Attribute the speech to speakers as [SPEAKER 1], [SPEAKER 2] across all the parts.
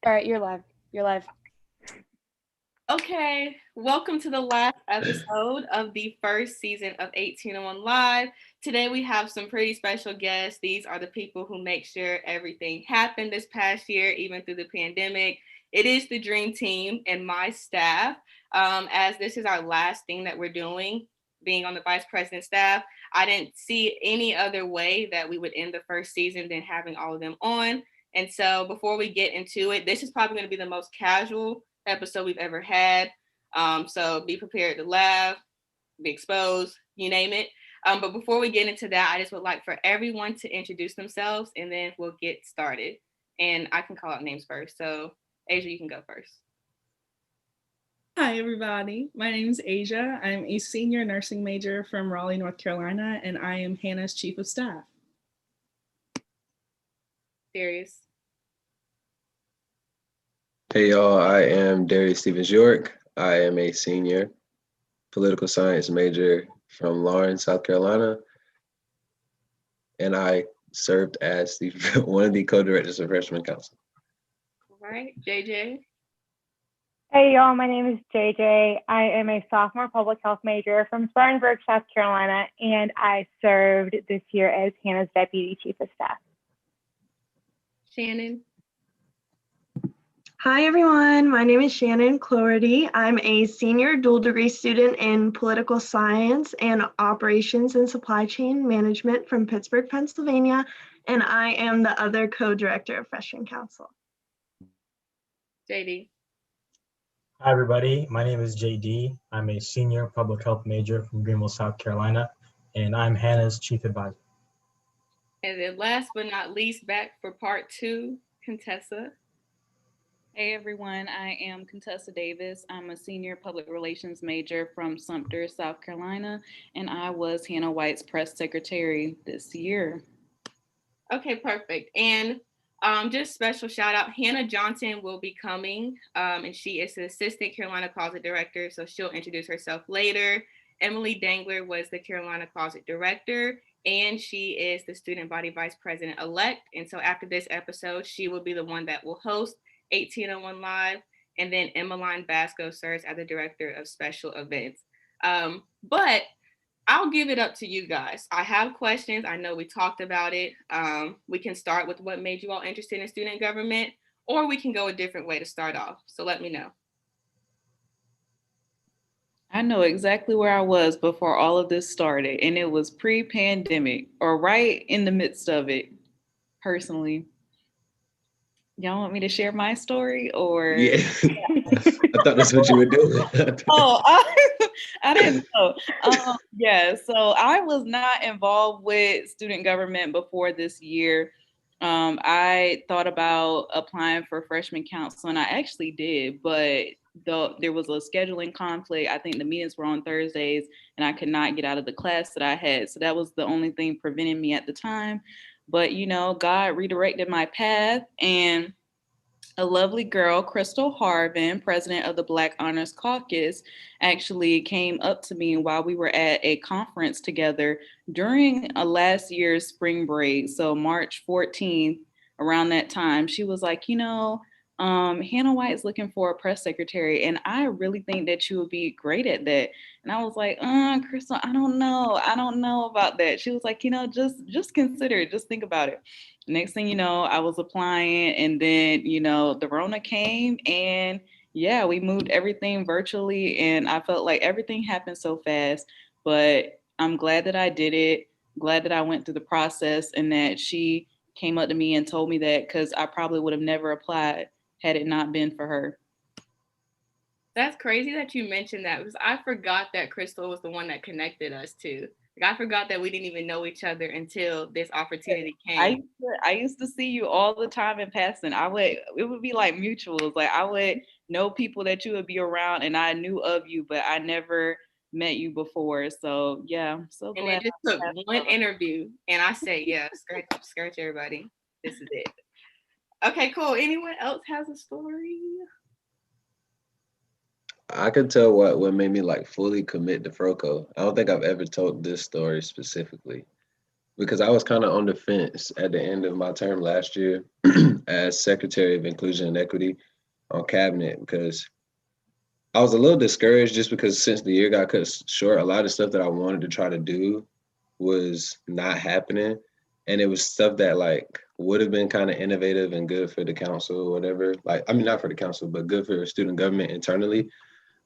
[SPEAKER 1] All right, you're live. You're live.
[SPEAKER 2] Okay, welcome to the last episode of the first season of 1801 Live. Today we have some pretty special guests. These are the people who make sure everything happened this past year, even through the pandemic. It is the Dream Team and my staff. As this is our last thing that we're doing, being on the Vice President staff, I didn't see any other way that we would end the first season than having all of them on. And so before we get into it, this is probably going to be the most casual episode we've ever had. So be prepared to laugh, be exposed, you name it. But before we get into that, I just would like for everyone to introduce themselves and then we'll get started. And I can call out names first. So Asia, you can go first.
[SPEAKER 3] Hi, everybody. My name is Asia. I'm a senior nursing major from Raleigh, North Carolina, and I am Hannah's chief of staff.
[SPEAKER 2] Darius.
[SPEAKER 4] Hey y'all, I am Darius Stevens York. I am a senior political science major from Lawrence, South Carolina. And I served as one of the co-directors of Freshman Council.
[SPEAKER 2] All right, JJ.
[SPEAKER 5] Hey y'all, my name is JJ. I am a sophomore public health major from Spartanburg, South Carolina, and I served this year as Hannah's deputy chief of staff.
[SPEAKER 2] Shannon.
[SPEAKER 6] Hi everyone, my name is Shannon Cloherty. I'm a senior dual degree student in political science and operations and supply chain management from Pittsburgh, Pennsylvania, and I am the other co-director of Freshman Council.
[SPEAKER 2] JD.
[SPEAKER 7] Hi everybody, my name is JD. I'm a senior public health major from Greenville, South Carolina, and I'm Hannah's chief advisor.
[SPEAKER 2] And then last but not least, back for part 2, Contessa.
[SPEAKER 8] Hey everyone, I am Contessa Davis. I'm a senior public relations major from Sumter, South Carolina, and I was Hannah White's press secretary this year.
[SPEAKER 2] Okay, perfect. And just special shout out, Hannah Johnson will be coming, and she is the assistant Carolina Closet director, so she'll introduce herself later. Emily Dangler was the Carolina Closet director, and she is the student body vice president elect. And so after this episode, she will be the one that will host 1801 Live, and then Emmeline Basco serves as the director of special events. But I'll give it up to you guys. I have questions. I know we talked about it. We can start with what made you all interested in student government, or we can go a different way to start off. So let me know.
[SPEAKER 8] I know exactly where I was before all of this started, and it was pre-pandemic or right in the midst of it, personally. Y'all want me to share my story or?
[SPEAKER 4] Yeah, I thought that's what you were doing.
[SPEAKER 8] I didn't know. Yeah, so I was not involved with student government before this year. I thought about applying for freshman council, and I actually did, but there was a scheduling conflict. I think the meetings were on Thursdays, and I could not get out of the class that I had. So that was the only thing preventing me at the time. But, you know, God redirected my path, and a lovely girl, Crystal Harvin, president of the Black Honors Caucus, actually came up to me while we were at a conference together during a last year's spring break. So March 14th, around that time, she was like, you know, Hannah White is looking for a press secretary, and I really think that you would be great at that. And I was like, Crystal, I don't know about that. She was like, you know, just consider it, just think about it. Next thing you know, I was applying, and then, you know, the Rona came, and yeah, we moved everything virtually, and I felt like everything happened so fast, but I'm glad that I did it, glad that I went through the process, and that she came up to me and told me that, because I probably would have never applied had it not been for her.
[SPEAKER 2] That's crazy that you mentioned that, because I forgot that Crystal was the one that connected us too. Like, I forgot that we didn't even know each other until this opportunity came.
[SPEAKER 8] I used to see you all the time in passing. It would be like mutuals. Like, I would know people that you would be around, and I knew of you, but I never met you before. So yeah, I'm so glad.
[SPEAKER 2] And it just took one interview, and I said, yeah, scratch everybody. This is it. Okay, cool. Anyone else has a story?
[SPEAKER 4] I could tell what made me like fully commit to Froco. I don't think I've ever told this story specifically, because I was kind of on the fence at the end of my term last year as Secretary of Inclusion and Equity on cabinet, because I was a little discouraged just because since the year got cut short, a lot of stuff that I wanted to try to do was not happening. And it was stuff that like would have been kind of innovative and good for the council or whatever. Like, I mean, not for the council, but good for student government internally.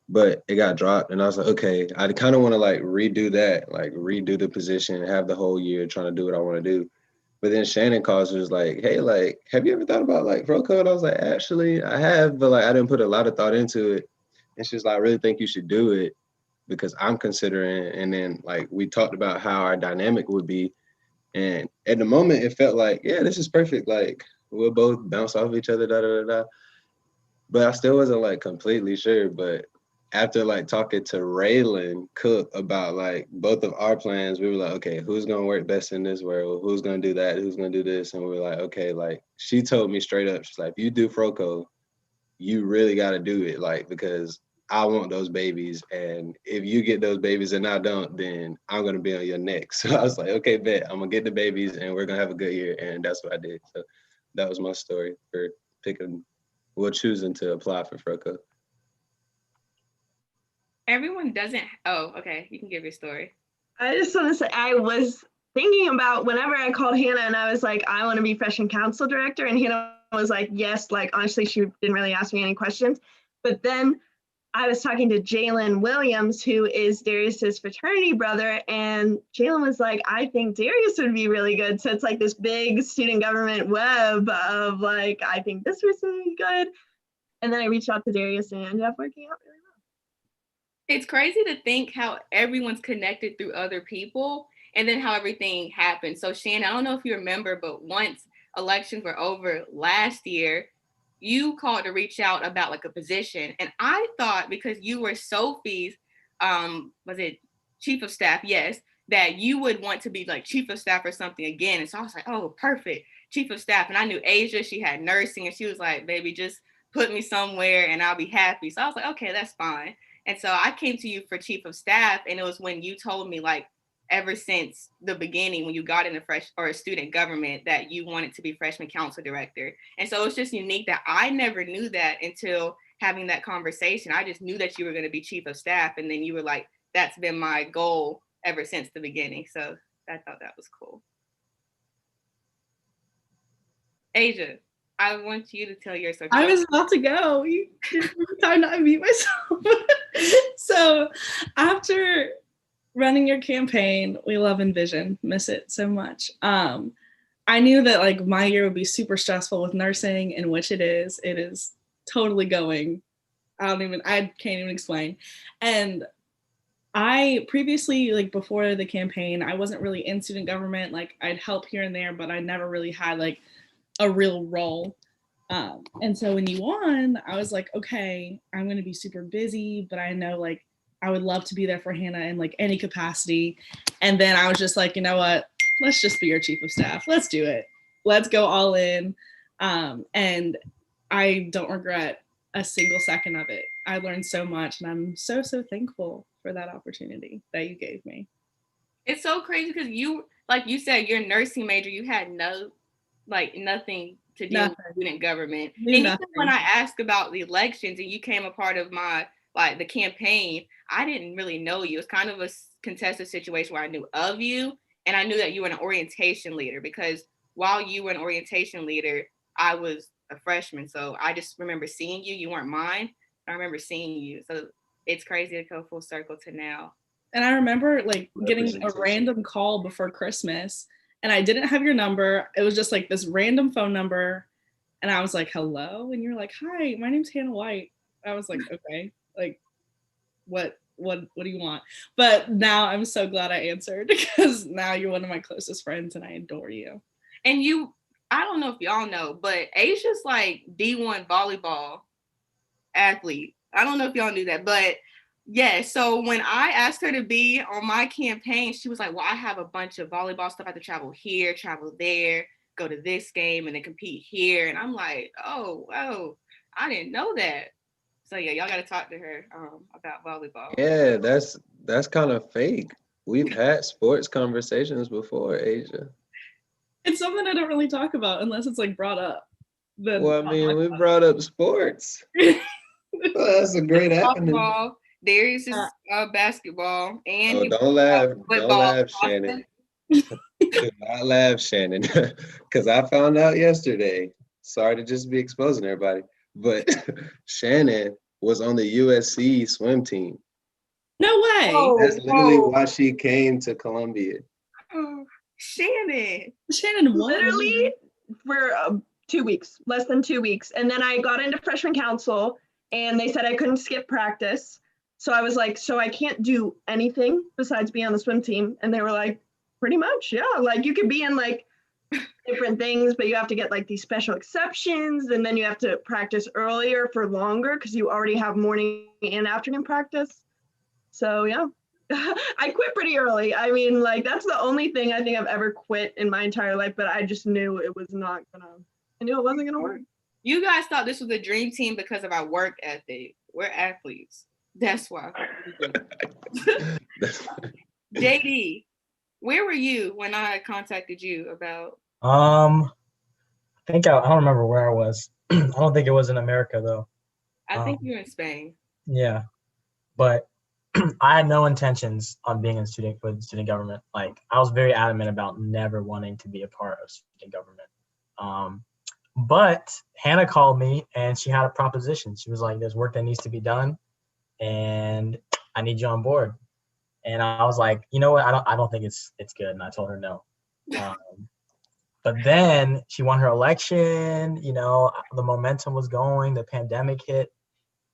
[SPEAKER 4] But it got dropped. And I was like, okay, I kind of want to like redo that, like redo the position, have the whole year trying to do what I want to do. But then Shannon calls and was like, hey, like, have you ever thought about like pro code? I was like, actually, I have, but like I didn't put a lot of thought into it. And she's like, I really think you should do it because I'm considering. And then like we talked about how our dynamic would be. And at the moment, it felt like, yeah, this is perfect. Like we'll both bounce off each other, da da da da. But I still wasn't like completely sure. But after like talking to Raylan Cook about like both of our plans, we were like, okay, who's gonna work best in this world? Who's gonna do that? Who's gonna do this? And we were like, okay, like she told me straight up, she's like, if you do Froco, you really gotta do it, like, because I want those babies. And if you get those babies and I don't, then I'm gonna be on your neck. So I was like, okay, bet, I'm gonna get the babies and we're gonna have a good year. And that's what I did. So that was my story for choosing to apply for Froco.
[SPEAKER 2] Everyone doesn't. Oh, okay. You can give your story.
[SPEAKER 6] I just want to say, I was thinking about whenever I called Hannah and I was like, I want to be freshman council director. And Hannah was like, yes, like, honestly, she didn't really ask me any questions. But then I was talking to Jalen Williams, who is Darius's fraternity brother. And Jalen was like, I think Darius would be really good. So it's like this big student government web of like, I think this person would be good. And then I reached out to Darius and it ended up working out really well.
[SPEAKER 2] It's crazy to think how everyone's connected through other people and then how everything happened. So Shannon, I don't know if you remember, but once elections were over last year, you called to reach out about like a position. And I thought because you were Sophie's, was it chief of staff? Yes, that you would want to be like chief of staff or something again. And so I was like, oh, perfect, chief of staff. And I knew Asia, she had nursing and she was like, baby, just put me somewhere and I'll be happy. So I was like, okay, that's fine. And so I came to you for chief of staff, and it was when you told me, like, ever since the beginning, when you got into student government, that you wanted to be freshman council director. And so it's just unique that I never knew that until having that conversation. I just knew that you were going to be chief of staff, and then you were like, that's been my goal ever since the beginning. So I thought that was cool. Asia, I want you to tell your story.
[SPEAKER 3] I was about to go. You didn't give me time to unmute myself. So after running your campaign, we love Envision, miss it so much. I knew that like my year would be super stressful with nursing, in which it is totally going. I can't even explain. And I previously, like before the campaign, I wasn't really in student government. Like I'd help here and there, but I never really had like a real role. And so when you won, I was like, okay, I'm going to be super busy, but I know like I would love to be there for Hannah in like any capacity. And then I was just like, you know what, let's just be your chief of staff. Let's do it. Let's go all in. And I don't regret a single second of it. I learned so much and I'm so, so thankful for that opportunity that you gave me.
[SPEAKER 2] It's so crazy because you, like you said, you're a nursing major. You had nothing to do with student government. And even when I asked about the elections and you came a part of my, like the campaign, I didn't really know you. It's kind of a contested situation where I knew of you and I knew that you were an orientation leader because while you were an orientation leader, I was a freshman. So I just remember seeing you. You weren't mine. I remember seeing you. So it's crazy to go full circle to now.
[SPEAKER 3] And I remember like getting a random call before Christmas and I didn't have your number. It was just like this random phone number. And I was like, hello. And you're like, hi, my name's Hannah White. I was like, okay, like what do you want? But now I'm so glad I answered because now you're one of my closest friends and I adore you.
[SPEAKER 2] And you, I don't know if y'all know, but Asia's like D1 volleyball athlete. I don't know if y'all knew that, but yeah, so when I asked her to be on my campaign, she was like, well, I have a bunch of volleyball stuff. I have to travel here, travel there, go to this game, and then compete here. And I'm like, oh, I didn't know that. So yeah, y'all got to talk to her about volleyball.
[SPEAKER 4] Yeah, that's kind of fake. We've had sports conversations before, Asia.
[SPEAKER 3] It's something I don't really talk about unless it's like brought up. Then
[SPEAKER 4] Well, I mean, we brought up sports. Well, that's a great avenue.
[SPEAKER 2] Softball, Darius is basketball, and
[SPEAKER 4] Oh, don't laugh. Don't
[SPEAKER 2] football.
[SPEAKER 4] laugh, Shannon. Do not laugh, Shannon. Because I found out yesterday. Sorry to just be exposing everybody. But Shannon was on the USC swim team.
[SPEAKER 3] No way.
[SPEAKER 4] That's literally why she came to Columbia.
[SPEAKER 2] Oh, Shannon.
[SPEAKER 3] Shannon, what?
[SPEAKER 6] Literally for 2 weeks, less than 2 weeks. And then I got into freshman council and they said I couldn't skip practice. So I was like, so I can't do anything besides be on the swim team. And they were like, pretty much, yeah. Like you could be in like different things, but you have to get like these special exceptions. And then you have to practice earlier for longer because you already have morning and afternoon practice. So yeah, I quit pretty early. I mean, like that's the only thing I think I've ever quit in my entire life, but I just knew it was not I knew it wasn't gonna work.
[SPEAKER 2] You guys thought this was a dream team because of our work ethic. We're athletes. That's why. JD, where were you when I contacted you about?
[SPEAKER 7] I think I don't remember where I was. I don't think it was in America though.
[SPEAKER 2] I think you're in Spain.
[SPEAKER 7] Yeah, but I had no intentions on being in student government. Like I was very adamant about never wanting to be a part of student government. But Hannah called me and she had a proposition. She was like, "There's work that needs to be done, and I need you on board." And I was like, "You know what? I don't think it's good." And I told her no. But then she won her election. You know, the momentum was going. The pandemic hit.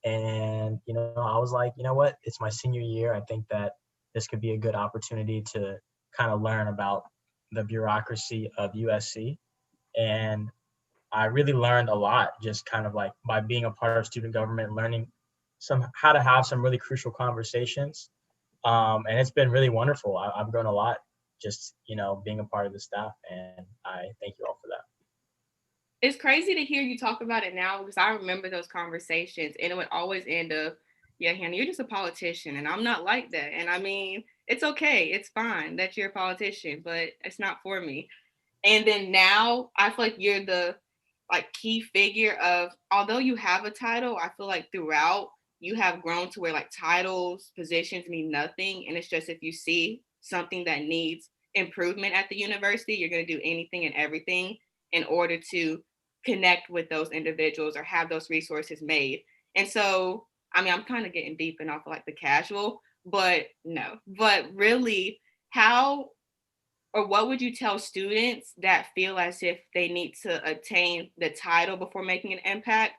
[SPEAKER 7] And, you know, I was like, you know what, it's my senior year. I think that this could be a good opportunity to kind of learn about the bureaucracy of USC. And I really learned a lot just kind of like by being a part of student government, learning how to have some really crucial conversations. And it's been really wonderful. I've grown a lot just, you know, being a part of the staff. And I thank you all for that.
[SPEAKER 2] It's crazy to hear you talk about it now because I remember those conversations and it would always end up, yeah, Hannah, you're just a politician and I'm not like that. And I mean, it's okay. It's fine that you're a politician, but it's not for me. And then now I feel like you're the like key figure of, although you have a title, I feel like throughout you have grown to where like titles, positions mean nothing. And it's just if you see something that needs improvement at the university, you're going to do anything and everything in order to connect with those individuals or have those resources made. And so, I mean, I'm kind of getting deep and off like the casual, but no, but really how, or what would you tell students that feel as if they need to attain the title before making an impact?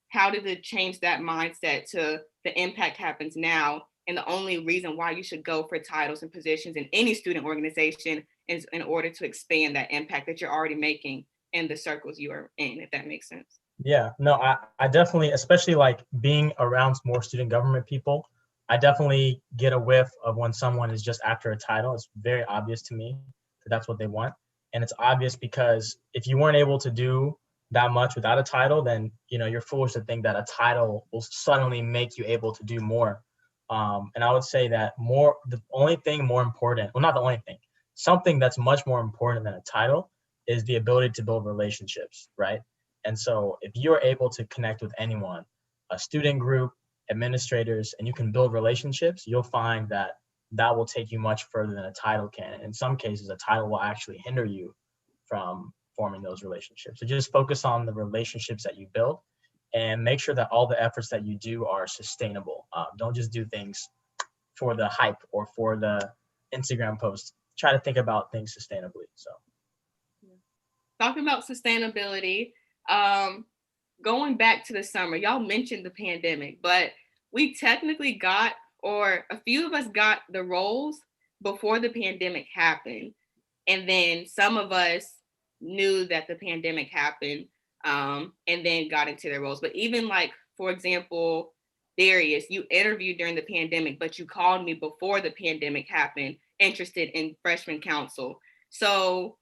[SPEAKER 2] How did it change that mindset to the impact happens now? And the only reason why you should go for titles and positions in any student organization is in order to expand that impact that you're already making in the circles you are in, if that makes sense.
[SPEAKER 7] Yeah, no, I definitely, especially like being around more student government people, I definitely get a whiff of when someone is just after a title. It's very obvious to me that that's what they want. And it's obvious because if you weren't able to do that much without a title, then, you know, you're foolish to think that a title will suddenly make you able to do more. And I would say that the only thing more important, well, not the only thing, something that's much more important than a title is the ability to build relationships, right? And so if you're able to connect with anyone, a student group, administrators, and you can build relationships, you'll find that that will take you much further than a title can. In some cases, a title will actually hinder you from forming those relationships. So just focus on the relationships that you build and make sure that all the efforts that you do are sustainable. Don't just do things for the hype or for the Instagram post. Try to think about things sustainably. So.
[SPEAKER 2] Talking about sustainability, going back to the summer, y'all mentioned the pandemic, but we technically got, or a few of us got the roles before the pandemic happened. And then some of us knew that the pandemic happened and then got into their roles. But even like, for example, Darius, you interviewed during the pandemic, but you called me before the pandemic happened, interested in freshman council. So,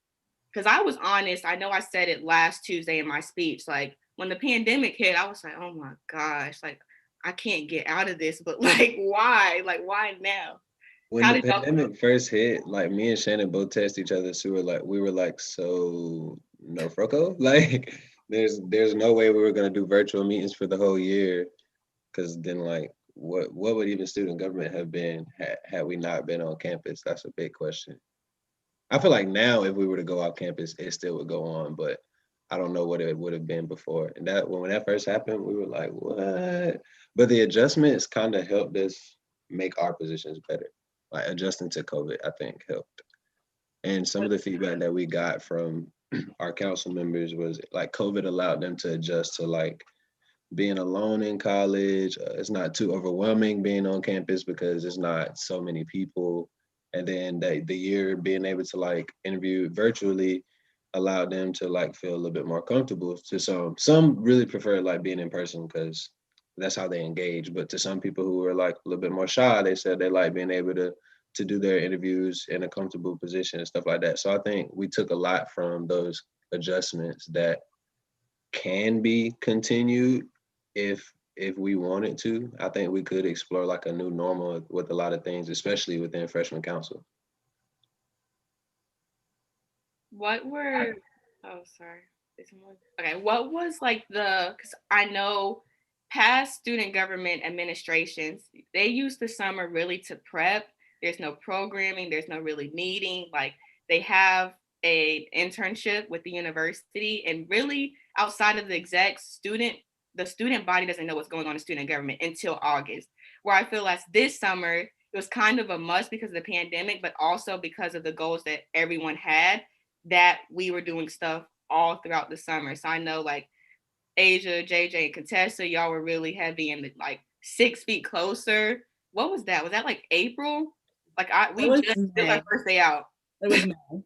[SPEAKER 2] because I was honest, I know I said it last Tuesday in my speech, like when the pandemic hit, I was like, oh my gosh, like I can't get out of this, but like, why? Like, why now?
[SPEAKER 4] When
[SPEAKER 2] How
[SPEAKER 4] the
[SPEAKER 2] did y'all?
[SPEAKER 4] pandemic first hit, like me and Shannon both texted each other, so we were like, so no Froco? Like there's no way we were gonna do virtual meetings for the whole year, because then like what would even student government have been had we not been on campus? That's a big question. I feel like now if we were to go off campus, it still would go on, but I don't know what it would have been before. And that when that first happened, we were like, what? But the adjustments kind of helped us make our positions better. Like adjusting to COVID, I think helped. And some of the feedback that we got from our council members was like COVID allowed them to adjust to like being alone in college. It's not too overwhelming being on campus because it's not so many people. And then the year being able to like interview virtually allowed them to like feel a little bit more comfortable. To some really prefer like being in person because that's how they engage. But to some people who were like a little bit more shy, they said they like being able to do their interviews in a comfortable position and stuff like that. So I think we took a lot from those adjustments that can be continued if we wanted to. I think we could explore like a new normal with a lot of things, especially within freshman council.
[SPEAKER 2] What were? Oh, sorry. Okay, what was like because I know past student government administrations, they use the summer really to prep. There's no programming, there's no really meeting. Like they have a internship with the university, and really outside of the execs, the student body doesn't know what's going on in student government until August. Where I feel like this summer it was kind of a must because of the pandemic, but also because of the goals that everyone had, that we were doing stuff all throughout the summer. So I know like Asia, JJ, and Contessa, y'all were really heavy in the like 6 feet closer. What was that? Was that like April? Like we just did our first day out.
[SPEAKER 3] It was May.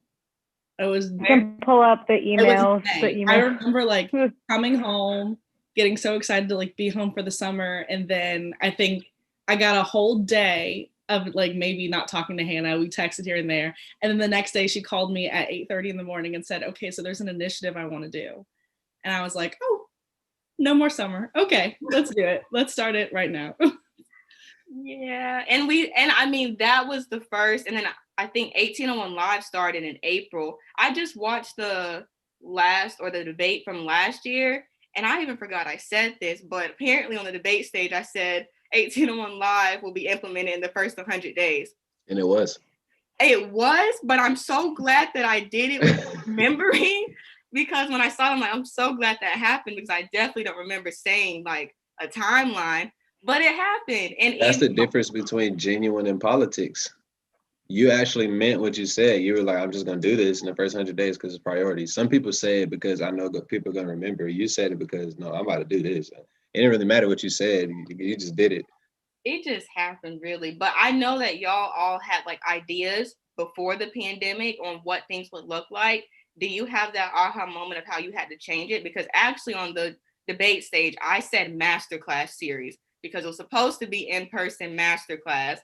[SPEAKER 3] It was.
[SPEAKER 5] You can pull up the emails.
[SPEAKER 3] I remember like coming home, getting so excited to like be home for the summer, and then I think I got a whole day of like maybe not talking to Hannah. We texted here and there, and then the next day she called me at 8:30 in the morning and said, "Okay, so there's an initiative I want to do," and I was like, "Oh, no more summer. Okay, let's do it. Let's start it right now."
[SPEAKER 2] Yeah, and I mean that was the first, and then I think 1801 Live started in April. I just watched the debate from last year, and I even forgot I said this, but apparently on the debate stage I said 1801 Live will be implemented in the first 100 days.
[SPEAKER 4] And it was.
[SPEAKER 2] It was, but I'm so glad that I did it with remembering, because when I saw it, I'm like, I'm so glad that happened, because I definitely don't remember saying like a timeline, but it happened. And
[SPEAKER 4] that's the difference between genuine and politics. You actually meant what you said. You were like, I'm just going to do this in the first 100 days because it's priority. Some people say it because I know that people are going to remember. You said it because, no, I'm about to do this. It didn't really matter what you said. You just did it.
[SPEAKER 2] It just happened, really. But I know that y'all all had like ideas before the pandemic on what things would look like. Do you have that aha moment of how you had to change it? Because actually on the debate stage, I said masterclass series because it was supposed to be in-person masterclass.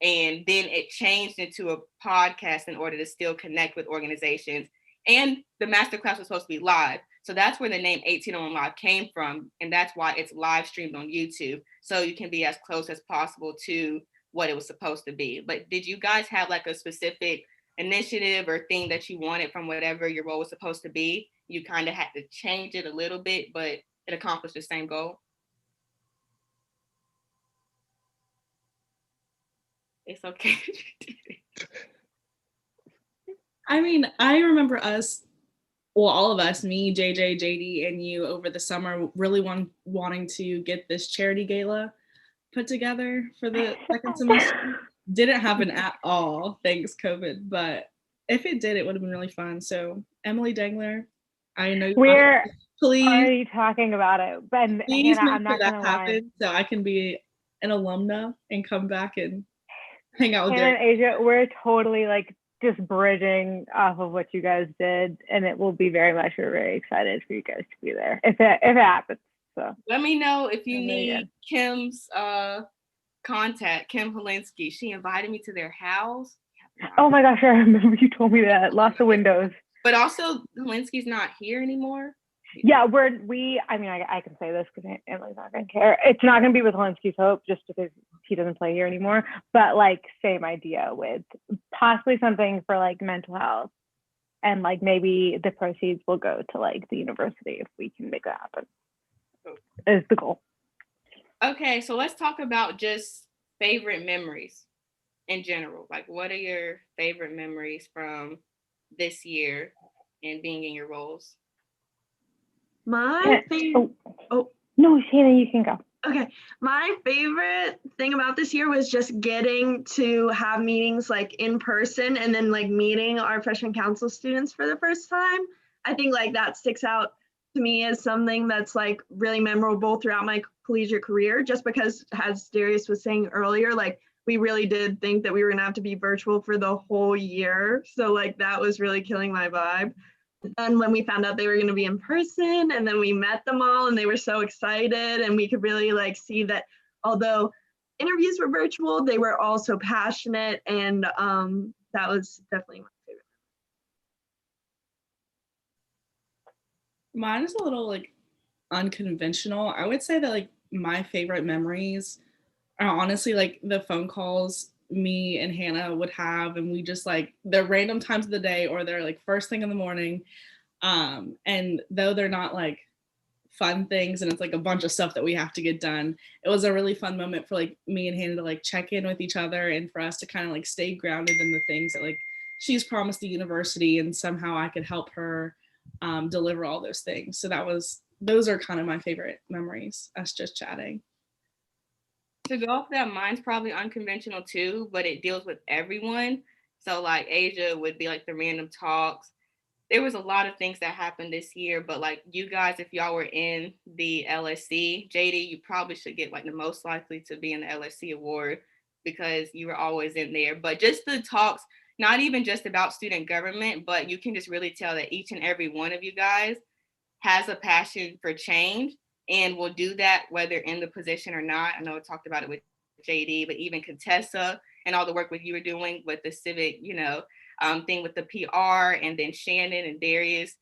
[SPEAKER 2] And then it changed into a podcast in order to still connect with organizations. And the masterclass was supposed to be live. So that's where the name 1801 Live came from. And that's why it's live streamed on YouTube. So you can be as close as possible to what it was supposed to be. But did you guys have like a specific initiative or thing that you wanted from whatever your role was supposed to be? You kind of had to change it a little bit, but it accomplished the same goal? It's okay.
[SPEAKER 3] I mean, I remember all of us, me, JJ, JD, and you over the summer really wanting to get this charity gala put together for the second semester. Didn't happen at all, thanks COVID, but if it did, it would have been really fun. So Emily Dengler, I know
[SPEAKER 5] we're
[SPEAKER 3] please
[SPEAKER 5] already talking about it, but
[SPEAKER 3] please
[SPEAKER 5] Hannah,
[SPEAKER 3] make
[SPEAKER 5] I'm not
[SPEAKER 3] that
[SPEAKER 5] gonna
[SPEAKER 3] happen so I can be an alumna and come back and hang out with
[SPEAKER 5] Hannah and Asia. We're totally like just bridging off of what you guys did, and it will be we're very excited for you guys to be there if it happens. So
[SPEAKER 2] let me know if you need Kim's contact, Kim Holinsky. She invited me to their house.
[SPEAKER 5] Oh my gosh, I remember you told me that. Lots of windows.
[SPEAKER 2] But also Holinsky's not here anymore.
[SPEAKER 5] Yeah, I can say this because Emily's not gonna care. It's not gonna be with Holinsky's Hope just because he doesn't play here anymore. But like same idea with possibly something for like mental health, and like maybe the proceeds will go to like the university if we can make that happen. Is the goal.
[SPEAKER 2] Okay, so let's talk about just favorite memories in general. Like, what are your favorite memories from this year and being in your roles?
[SPEAKER 6] My favorite. Oh,
[SPEAKER 5] no, Shannon, you can go.
[SPEAKER 6] Okay. My favorite thing about this year was just getting to have meetings like in person and then like meeting our freshman council students for the first time. I think like that sticks out to me as something that's like really memorable throughout my collegiate career, just because, as Darius was saying earlier, like we really did think that we were gonna have to be virtual for the whole year. So like that was really killing my vibe. And when we found out they were going to be in person, and then we met them all and they were so excited, and we could really like see that although interviews were virtual, they were also passionate, and that was definitely my favorite.
[SPEAKER 3] Mine is a little like unconventional. I would say that like my favorite memories are honestly like the phone calls me and Hannah would have, and we just like they're random times of the day or they're like first thing in the morning. And though they're not like fun things and it's like a bunch of stuff that we have to get done, it was a really fun moment for like me and Hannah to like check in with each other and for us to kind of like stay grounded in the things that like she's promised the university, and somehow I could help her deliver all those things. So those are kind of my favorite memories, us just chatting.
[SPEAKER 2] To go off that, mine's probably unconventional too, but it deals with everyone. So like Asia would be like the random talks. There was a lot of things that happened this year, but like you guys, if y'all were in the LSC, JD, you probably should get like the most likely to be in the LSC award because you were always in there. But just the talks, not even just about student government, but you can just really tell that each and every one of you guys has a passion for change and will do that whether in the position or not. I know I talked about it with JD, but even Contessa and all the work that you were doing with the civic, thing with the PR, and then Shannon and Darius.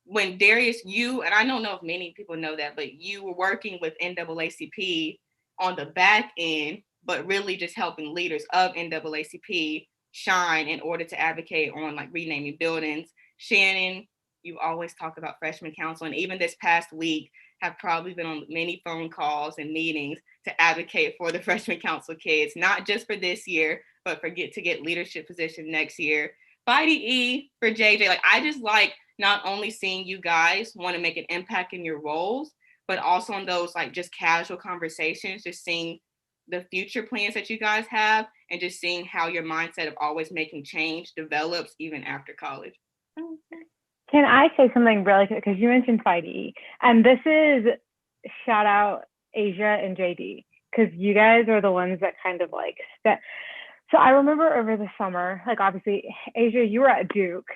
[SPEAKER 2] When Darius, you, and I don't know if many people know that, but you were working with NAACP on the back end, but really just helping leaders of NAACP shine in order to advocate on like renaming buildings. Shannon, you always talk about freshman council, and even this past week have probably been on many phone calls and meetings to advocate for the freshman council kids, not just for this year, but to get leadership position next year. Fighty E for JJ. Like I just like not only seeing you guys want to make an impact in your roles, but also in those like just casual conversations, just seeing the future plans that you guys have and just seeing how your mindset of always making change develops even after college.
[SPEAKER 5] Can I say something really quick? Because you mentioned Fighty, and this is shout out Asia and JD, because you guys are the ones that kind of like that. So I remember over the summer, like obviously Asia, you were at Duke.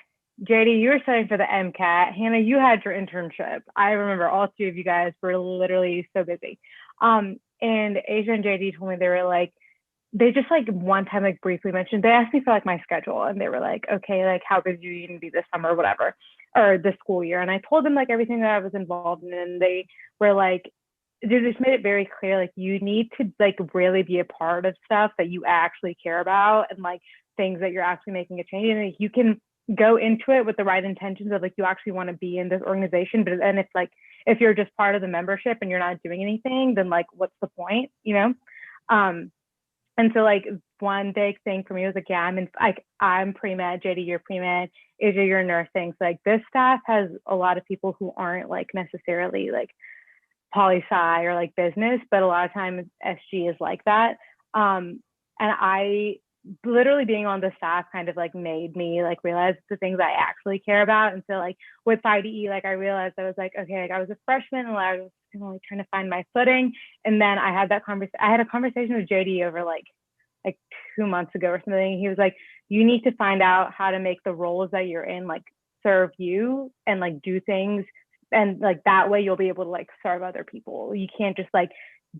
[SPEAKER 5] JD, you were studying for the MCAT. Hannah, you had your internship. I remember all three of you guys were literally so busy. And Asia and JD told me they were like, they just like one time like briefly mentioned, they asked me for like my schedule, and they were like, okay, like how busy are you gonna be this summer or whatever, or this school year. And I told them like everything that I was involved in, and they were like, they just made it very clear, like you need to like really be a part of stuff that you actually care about and like things that you're actually making a change in. And you can go into it with the right intentions of like you actually want to be in this organization, but then if you're just part of the membership and you're not doing anything, then like what's the point, And so like one big thing for me was like, yeah, I'm pre-med, JD, you're pre-med, Asia, you're nursing. So like this staff has a lot of people who aren't like necessarily like poli-sci or like business, but a lot of times SG is like that. And I literally being on the staff kind of like made me like realize the things I actually care about. And so like with IDE, like I realized I was like, okay, like I was a freshman and I was like trying to find my footing. And then I had that I had a conversation with JD over like 2 months ago or something. He was like, you need to find out how to make the roles that you're in like serve you and like do things, and like that way you'll be able to like serve other people. You can't just like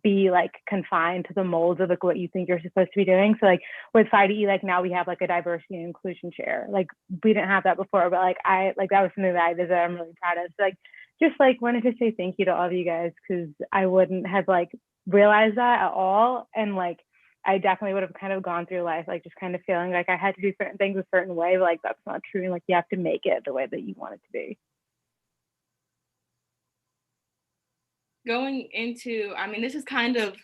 [SPEAKER 5] be like confined to the molds of like what you think you're supposed to be doing. So like with FIDE, like now we have like a diversity and inclusion chair. Like we didn't have that before, but like that was something that I did that I'm really proud of. So like just like wanted to say thank you to all of you guys, because I wouldn't have like realized that at all. And like I definitely would have kind of gone through life like just kind of feeling like I had to do certain things a certain way, but like that's not true. And like you have to make it the way that you want it to be.
[SPEAKER 2] Going into, I mean, this is kind of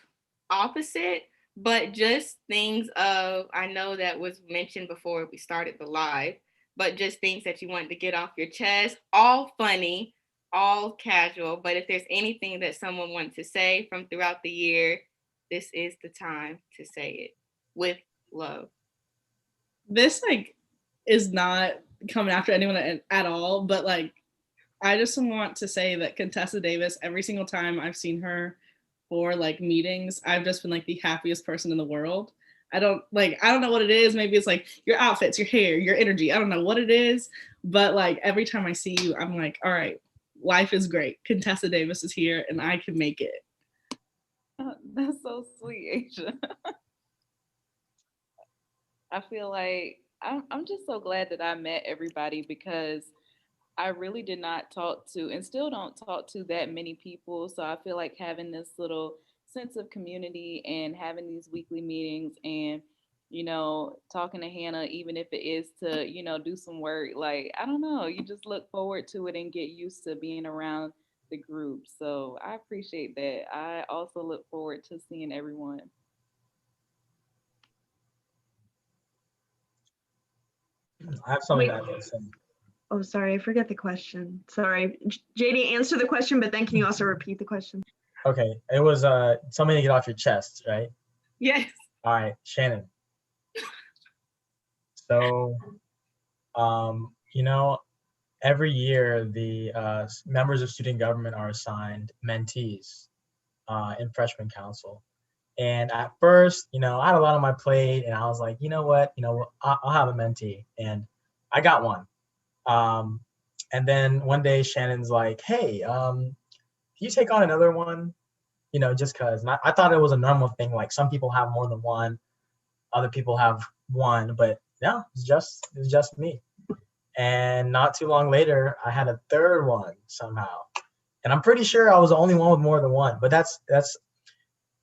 [SPEAKER 2] opposite, but just things of, I know that was mentioned before we started the live, but just things that you wanted to get off your chest, all funny, all casual. But if there's anything that someone wants to say from throughout the year, this is the time to say it with love.
[SPEAKER 3] This like is not coming after anyone at all, but like I just want to say that Contessa Davis, every single time I've seen her for like meetings, I've just been like the happiest person in the world. I don't know what it is. Maybe it's like your outfits, your hair, your energy. I don't know what it is, but like every time I see you, I'm like, all right, life is great. Contessa Davis is here and I can make it.
[SPEAKER 8] That's so sweet, Asia. I feel like I'm just so glad that I met everybody because I really did not talk to and still don't talk to that many people. So I feel like having this little sense of community and having these weekly meetings and, talking to Hannah, even if it is to, do some work, like, I don't know, you just look forward to it and get used to being around the group. So I appreciate that. I also look forward to seeing everyone.
[SPEAKER 7] I have something that I want to say.
[SPEAKER 6] Oh, sorry, I forget the question. Sorry. JD, answer the question, but then can you also repeat the question?
[SPEAKER 7] Okay, it was something to get off your chest, right?
[SPEAKER 2] Yes.
[SPEAKER 7] All right, Shannon. So, every year the members of student government are assigned mentees in freshman council. And at first, I had a lot on my plate and I was like, you know what, I'll have a mentee. And I got one. And then one day Shannon's like, hey, can you take on another one? Just cause. And I thought it was a normal thing. Like some people have more than one, other people have one, but no, it's just me. And not too long later, I had a third one somehow. And I'm pretty sure I was the only one with more than one, but that's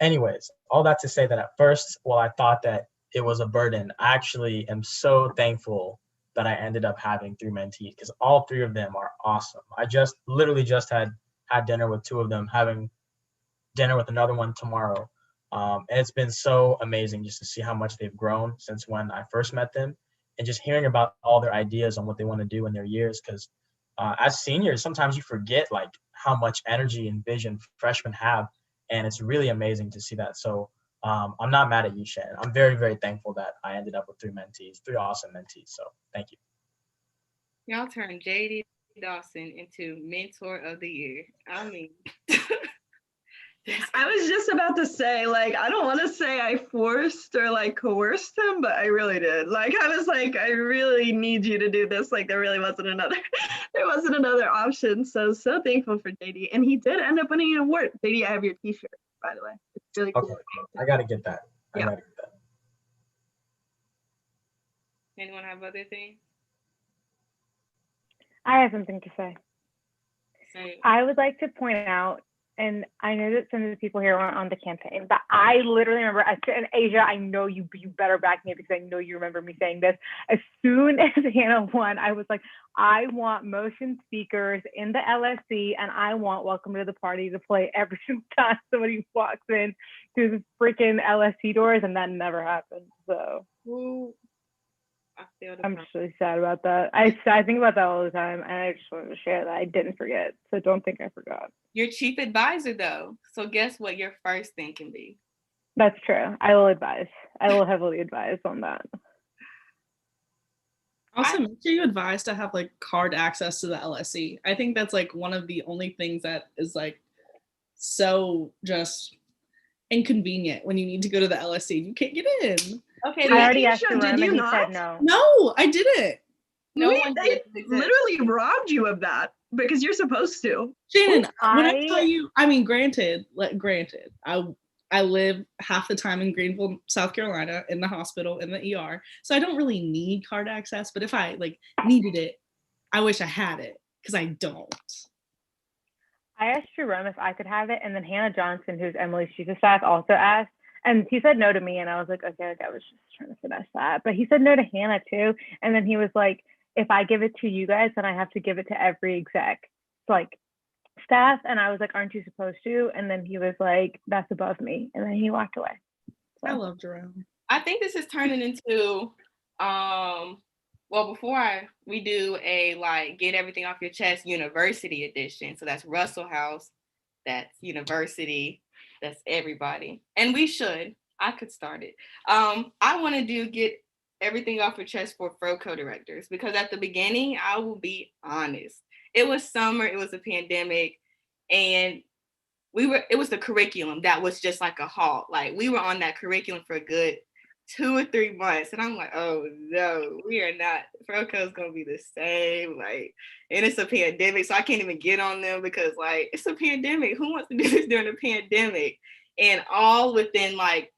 [SPEAKER 7] anyways, all that to say that at first, while I thought that it was a burden, I actually am so thankful that I ended up having 3 mentees because all 3 of them are awesome. I literally just had dinner with 2 of them, having dinner with another one tomorrow. And it's been so amazing just to see how much they've grown since when I first met them and just hearing about all their ideas on what they want to do in their years. Because as seniors, sometimes you forget like how much energy and vision freshmen have. And it's really amazing to see that. So I'm not mad at you, Shannon. I'm very, very thankful that I ended up with 3 mentees, 3 awesome mentees. So thank you.
[SPEAKER 2] Y'all turned JD Dawson into mentor of the year. I mean,
[SPEAKER 6] I was just about to say, like, I don't want to say I forced or like coerced him, but I really did. Like, I was like, I really need you to do this. Like, there wasn't another option. So thankful for JD. And he did end up winning an award. JD, I have your t-shirt, by the way. It's really cool.
[SPEAKER 7] Okay, I got to get that.
[SPEAKER 6] Yeah.
[SPEAKER 2] Anyone have other things?
[SPEAKER 5] I have something to say.
[SPEAKER 2] Say.
[SPEAKER 5] I would like to point out, and I know that some of the people here weren't on the campaign, but I literally remember, and Asia, I know you better back me because I know you remember me saying this. As soon as Hannah won, I was like, I want motion speakers in the LSC, and I want Welcome to the Party to play every single time somebody walks in through the freaking LSC doors, and that never happened. So I'm just really sad about that. I think about that all the time, and I just wanted to share that I didn't forget. So don't think I forgot.
[SPEAKER 2] You're chief advisor, though. So guess what your first thing can be?
[SPEAKER 5] That's true. I will advise. I will heavily advise on that.
[SPEAKER 3] Also, make sure you advise to have like card access to the LSC. I think that's like one of the only things that is like so just inconvenient when you need to go to the LSC. You can't get in.
[SPEAKER 2] Okay,
[SPEAKER 5] I already asked
[SPEAKER 6] Aisha,
[SPEAKER 5] him,
[SPEAKER 6] did
[SPEAKER 5] and
[SPEAKER 6] you
[SPEAKER 5] he
[SPEAKER 6] not?
[SPEAKER 5] said no.
[SPEAKER 3] No, I didn't.
[SPEAKER 2] no
[SPEAKER 6] Wait,
[SPEAKER 2] one
[SPEAKER 6] they
[SPEAKER 2] did.
[SPEAKER 6] literally robbed you of that because you're supposed to.
[SPEAKER 3] Shannon,
[SPEAKER 5] Ooh,
[SPEAKER 3] when I tell you, I mean, granted, I live half the time in Greenville, South Carolina, in the hospital, in the ER. So I don't really need card access, but if I like needed it, I wish I had it because I don't.
[SPEAKER 5] I asked Jerome if I could have it, and then Hannah Johnson, who's Emily's chief of staff, also asked. And he said no to me, and I was like, okay, I was just trying to finesse that. But he said no to Hannah too. And then he was like, if I give it to you guys, then I have to give it to every exec, like staff. And I was like, aren't you supposed to? And then he was like, that's above me. And then he walked away.
[SPEAKER 3] I love Jerome.
[SPEAKER 2] I think this is turning into, well, before we do a like get everything off your chest university edition. So that's Russell House, that's university, that's everybody. And we should, I could start it. I want to do get everything off your chest for FROCO directors, because at the beginning, I will be honest, it was summer, it was a pandemic, and it was the curriculum that was just like a halt. Like we were on that curriculum for a good 2 or 3 months. And I'm like, oh no, we are not, FROCO is gonna be the same. Like, and it's a pandemic, so I can't even get on them because like, it's a pandemic. Who wants to do this during a pandemic? And all within like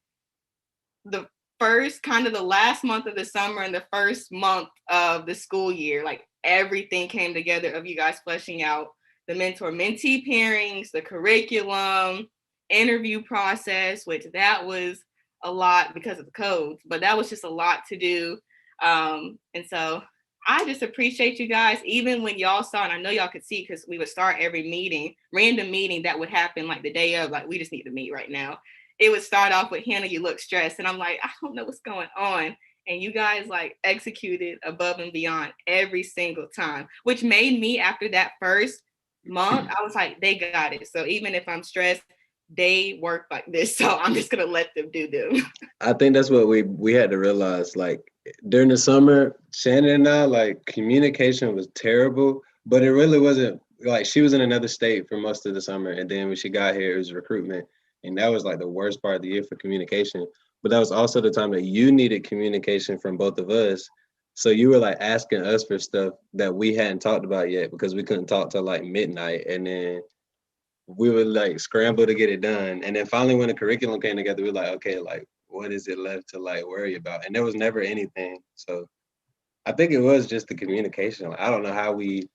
[SPEAKER 2] the first, kind of the last month of the summer and the first month of the school year, like everything came together of you guys fleshing out the mentor-mentee pairings, the curriculum, interview process, which that was a lot because of the codes, but that was just a lot to do. And so I just appreciate you guys, even when y'all saw, and I know y'all could see because we would start every meeting, random meeting that would happen like the day of, like we just need to meet right now. It would start off with, Hannah, you look stressed. And I'm like, I don't know what's going on. And you guys like executed above and beyond every single time, which made me, after that first month, I was like, they got it. So even if I'm stressed, they work like this, so I'm just gonna let them do them.
[SPEAKER 4] I think that's what we had to realize. Like during the summer, Shannon and I, like communication was terrible, but it really wasn't. Like she was in another state for most of the summer, and then when she got here, it was recruitment, and that was like the worst part of the year for communication. But that was also the time that you needed communication from both of us. So you were like asking us for stuff that we hadn't talked about yet because we couldn't talk till like midnight, and then we would like scramble to get it done. And then finally when the curriculum came together, we were like, okay, like what is it left to like worry about? And there was never anything. So I think it was just the communication. Like, I don't know how we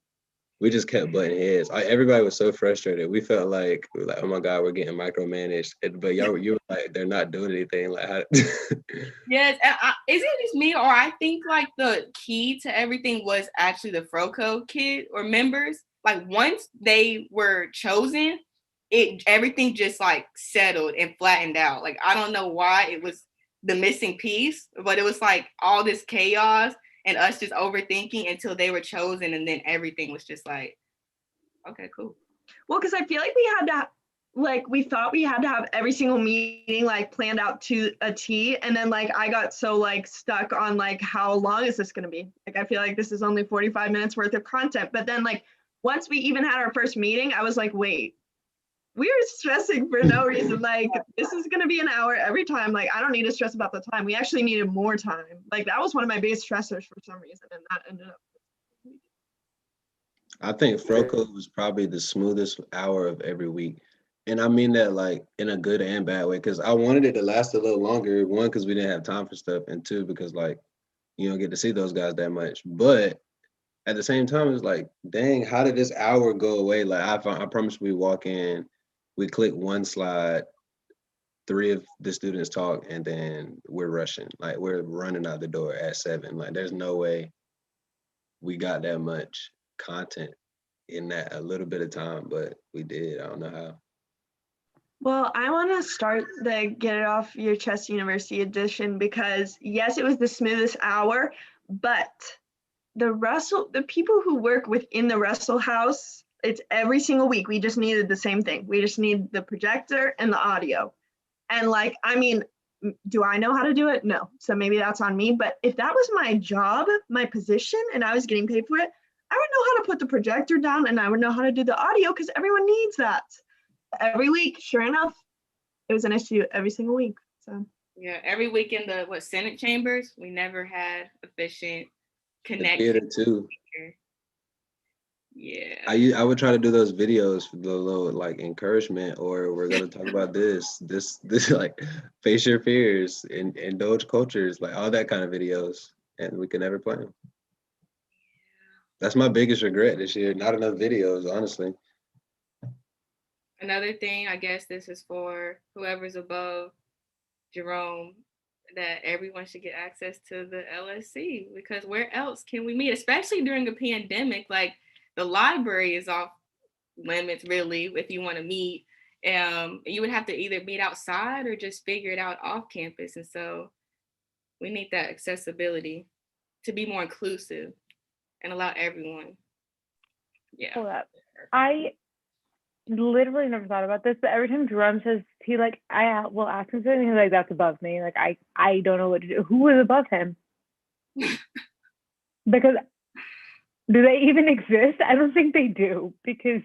[SPEAKER 4] just kept butting heads. Everybody was so frustrated. We felt like, oh my God, we're getting micromanaged. But you were like, they're not doing anything. Like, how?
[SPEAKER 2] Yes, is it just me, or I think like the key to everything was actually the FROCO kid or members. Like once they were chosen, everything just like settled and flattened out. Like I don't know why it was the missing piece, but it was like all this chaos and us just overthinking until they were chosen, and then everything was just like, okay, cool.
[SPEAKER 6] Well, because I feel like we thought we had to have every single meeting like planned out to a T, and then like I got so like stuck on like how long is this going to be? Like I feel like this is only 45 minutes worth of content, but then like once we even had our first meeting, I was like, wait, we are stressing for no reason. Like this is going to be an hour every time. Like I don't need to stress about the time. We actually needed more time. Like that was one of my biggest stressors for some reason, and that ended up.
[SPEAKER 4] I think FROCO was probably the smoothest hour of every week. And I mean that like in a good and bad way, because I wanted it to last a little longer. One, because we didn't have time for stuff, and two, because like you don't get to see those guys that much. But at the same time, it's like, dang, how did this hour go away? Like I promise we walk in, we click one slide, 3 of the students talk, and then we're rushing. Like we're running out the door at 7. Like there's no way we got that much content in that a little bit of time, but we did. I don't know how.
[SPEAKER 6] Well, I want to start the Get It Off Your Chest University edition because yes, it was the smoothest hour, but the people who work within the Russell House, it's every single week. We just needed the same thing. We just need the projector and the audio. And like, I mean, do I know how to do it? No. So maybe that's on me. But if that was my job, my position, and I was getting paid for it, I would know how to put the projector down and I would know how to do the audio because everyone needs that. Every week, sure enough, it was an issue every single week. So
[SPEAKER 2] yeah, every week in the Senate chambers, we never had efficient connection.
[SPEAKER 4] The theater too.
[SPEAKER 2] Yeah.
[SPEAKER 4] I would try to do those videos for the little like encouragement, or we're gonna talk about this like face your fears and indulge cultures, like all that kind of videos, and we could never play them. That's my biggest regret this year. Not enough videos, honestly.
[SPEAKER 2] Another thing, I guess this is for whoever's above Jerome, that everyone should get access to the LSC, because where else can we meet, especially during a pandemic? Like, the library is off limits, really, if you want to meet. You would have to either meet outside or just figure it out off campus. And so we need that accessibility to be more inclusive and allow everyone. Yeah.
[SPEAKER 5] Hold up. I literally never thought about this, but every time Jerome says he like, I will ask him something, he's like, that's above me. Like, I don't know what to do. Who is above him? Because do they even exist? I don't think they do, because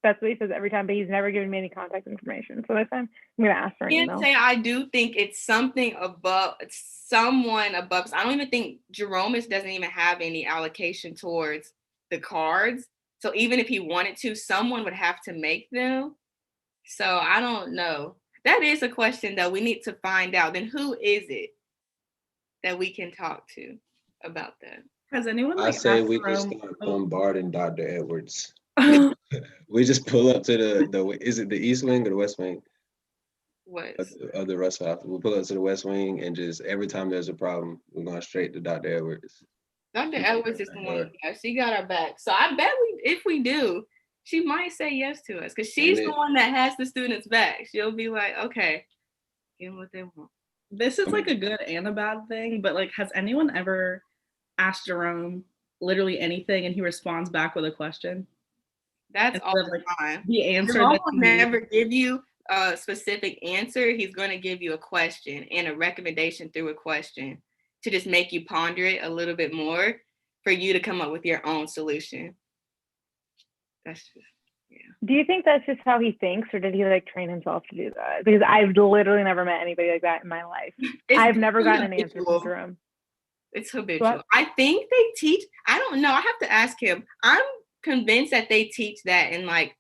[SPEAKER 5] that's what he says every time, but he's never given me any contact information. So this time I'm gonna ask for an email.
[SPEAKER 2] I do think it's something above, someone above. I don't even think Jerome doesn't even have any allocation towards the cards. So even if he wanted to, someone would have to make them. So I don't know. That is a question that we need to find out. Then who is it that we can talk to about that?
[SPEAKER 3] Has anyone
[SPEAKER 4] I say we just start bombarding Dr. Edwards. We just pull up to the is it the East Wing or the West Wing?
[SPEAKER 2] What?
[SPEAKER 4] Of the Russell House. We'll pull up to the West Wing and just every time there's a problem, we're going straight to Dr. Edwards.
[SPEAKER 2] Dr. Edwards is the one. Yeah, she got our back. So I bet if we do, she might say yes to us, because she's the one that has the students' back. She'll be like, okay, give them what they want.
[SPEAKER 3] This is like a good and a bad thing, but like, has anyone ever asked Jerome literally anything and he responds back with a question?
[SPEAKER 2] That's all the time.
[SPEAKER 3] The answer.
[SPEAKER 2] Jerome will never give you a specific answer. He's going to give you a question and a recommendation through a question to just make you ponder it a little bit more for you to come up with your own solution. That's just, yeah.
[SPEAKER 5] Do you think that's just how he thinks, or did he like train himself to do that? Because I've literally never met anybody like that in my life. I've never gotten an answer from Jerome.
[SPEAKER 2] It's habitual. What? I think they teach, I don't know, I have to ask him. I'm convinced that they teach that in like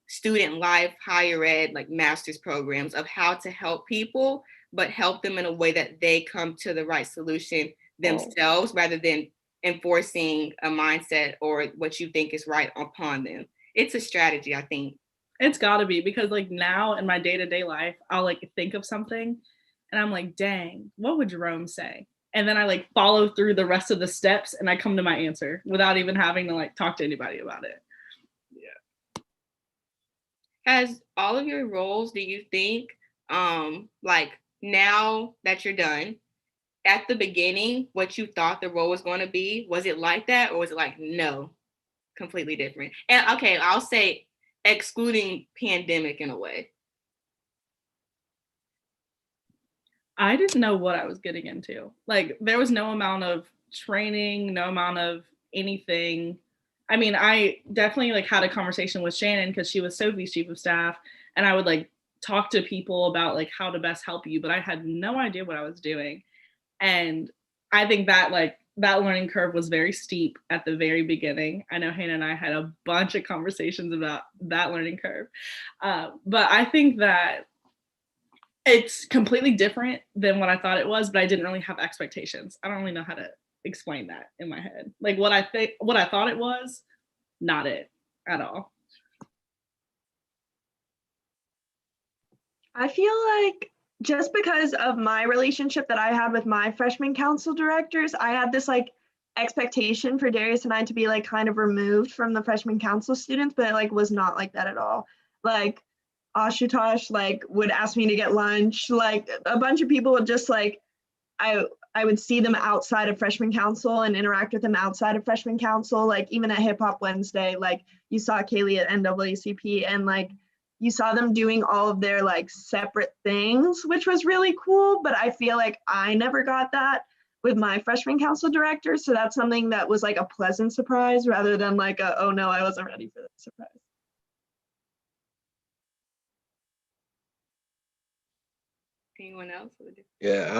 [SPEAKER 2] student life, higher ed, like master's programs of how to help people, but help them in a way that they come to the right solution themselves rather than enforcing a mindset or what you think is right upon them. It's a strategy, I think.
[SPEAKER 3] It's gotta be, because like now in my day-to-day life, I'll like think of something and I'm like, dang, what would Jerome say? And then I like follow through the rest of the steps and I come to my answer without even having to like talk to anybody about it.
[SPEAKER 2] Yeah. Has all of your roles, do you think, like now that you're done, at the beginning, what you thought the role was going to be, was it like that, or was it like, no, completely different? And okay, I'll say excluding pandemic in a way.
[SPEAKER 3] I didn't know what I was getting into. Like, there was no amount of training, no amount of anything. I mean, I definitely like had a conversation with Shannon because she was Sophie's chief of staff, and I would like talk to people about like how to best help you, but I had no idea what I was doing. And I think that like that learning curve was very steep at the very beginning. I know Hannah and I had a bunch of conversations about that learning curve. But I think that it's completely different than what I thought it was, but I didn't really have expectations. I don't really know how to explain that in my head. Like what I thought it was, not it at all.
[SPEAKER 6] I feel like just because of my relationship that I had with my freshman council directors, I had this like expectation for Darius and I to be like kind of removed from the freshman council students, but it like was not like that at all. Like Ashutosh like would ask me to get lunch. Like a bunch of people would just like, I would see them outside of freshman council and interact with them outside of freshman council. Like even at Hip Hop Wednesday, like you saw Kaylee at NAACP and like you saw them doing all of their like separate things, which was really cool. But I feel like I never got that with my freshman council director. So that's something that was like a pleasant surprise rather than like a, oh no, I wasn't ready for that surprise.
[SPEAKER 2] Anyone else?
[SPEAKER 4] Yeah,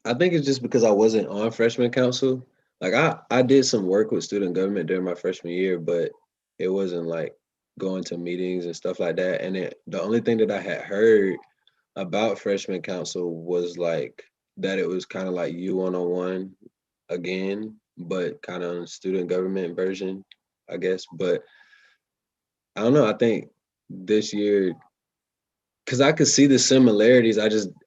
[SPEAKER 4] I think it's just because I wasn't on freshman council. Like I did some work with student government during my freshman year, but it wasn't like going to meetings and stuff like that. And the only thing that I had heard about freshman council was like that it was kind of like you one-on-one again, but kind of student government version, I guess. But I don't know, I think this year, because I could see the similarities,